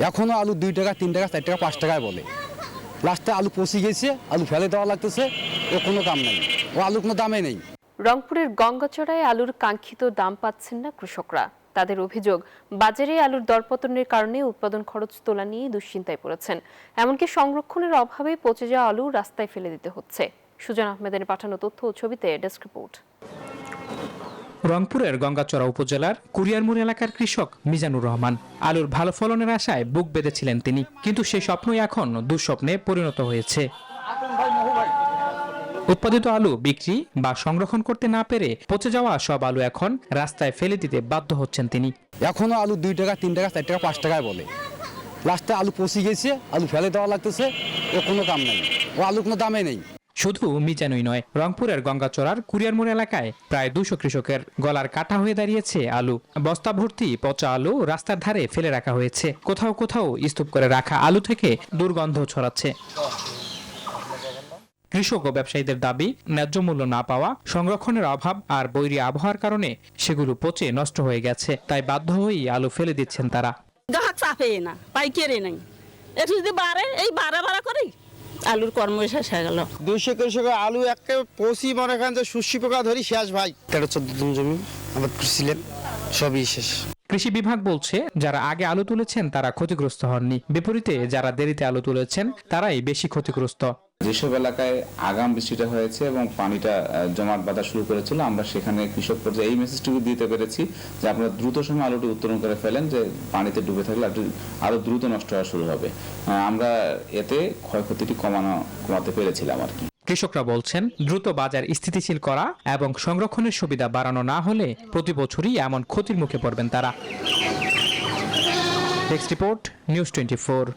এখনো আলু 2 টাকা 3 টাকা 4 টাকা 5 টাকায় বলে। লাস্টে আলু পচে গেছে, আলু ফেলে দেওয়া লাগতেছে, ও কোনো কাম নাই, ও আলুর কোনো দামে নেই। রংপুরের গঙ্গাচড়ায় আলুর কাঙ্ক্ষিত দাম পাচ্ছেন না কৃষকরা। তাদের অভিযোগ, বাজারে আলুর দরপতনের কারণে উৎপাদন খরচ তোলা নিয়ে দুশ্চিন্তায় পড়েছেন। এমনকি সংরক্ষণের অভাবে পচে যাওয়া আলু রাস্তায় ফেলে দিতে হচ্ছে। সুজন আহমেদের পাঠানো তথ্য ও ছবিতে ডেস্ক রিপোর্ট। রংপুরের গঙ্গাচড়া উপজেলার কুরিয়ারমুড় এলাকার কৃষক মিজানুর রহমান আলুর ভালো ফলনের আশায় বুক বেঁধেছিলেন তিনি, কিন্তু সেই স্বপ্নই এখন দুঃস্বপ্নে পরিণত হয়েছে। উৎপাদিত আলু বিক্রি বা সংরক্ষণ করতে না পেরে পচে যাওয়া সব আলু এখন রাস্তায় ফেলে দিতে বাধ্য হচ্ছেন তিনি। এখনো আলু 2 টাকা 3 টাকা 4 টাকা 5 টাকায় বলে। লাস্টে আলু পচে গেছে, আলু ফেলে দেওয়া লাগতেছে, ও কোনো কাম নাই, ও আলুর কোনো দামে নেই। শুধু মিজানুই নয়, রংপুরের গঙ্গাচড়ার কুরিয়ারমুড় এলাকায় প্রায় 200 কৃষকের গলার কাটা হয়ে দাঁড়িয়েছে আলু। বস্তা ভর্তি পচা আলু রাস্তার ধারে ফেলে রাখা হয়েছে। কোথাও কোথাও স্তূপ করে রাখা আলু থেকে দুর্গন্ধ ছড়াচ্ছে। কৃষক ও ব্যবসায়ীদের দাবি, ন্যায্য মূল্য না পাওয়া, সংরক্ষণের অভাব আর বৈরী আবহাওয়ার কারণে সেগুলো পচে নষ্ট হয়ে গেছে। তাই বাধ্য হয়েই আলু ফেলে দিচ্ছেন তারা। গ্রাহক চাপে না, পাইকারি নাই, একটু যদি বাড়ে এই বাড়া করি আলুর কর্ম শেষ হয়ে গেল। 200 কৃষক আলু একে পচি মনে করেন যে শস্য পোকা ধরি শেষ ভাই। 13-14 দিন জমি আবাদ করছিলেন, সবই শেষ। কৃষি বিভাগ বলছে, যারা আগে আলু তুলেছেন তারা ক্ষতিগ্রস্ত হননি, বিপরীতে যারা দেরিতে আলু তুলেছেন তারাই বেশি ক্ষতিগ্রস্ত। যেসব এলাকায় আগাম বৃষ্টিটা হয়েছে এবং পানিটা জমাট বাঁধা শুরু করেছিল, আমরা সেখানে কৃষক পর্যায়ে এই মেসেজটুকু দিতে পেরেছি যে আপনারা দ্রুত সময় আলুটি উত্তোলন করে ফেলেন, যে পানিতে ডুবে থাকলে আরো দ্রুত নষ্ট হওয়া শুরু হবে। আমরা এতে ক্ষয়ক্ষতিটি কমাতে পেরেছিলাম আর কি। কৃষকরা বলছেন, দ্রুত বাজার স্থিতিশীল করা এবং সংরক্ষণের সুবিধা বাড়ানো না হলে প্রতি বছরই এমন ক্ষতির মুখে পড়বেন তারা। Desk report, news 24।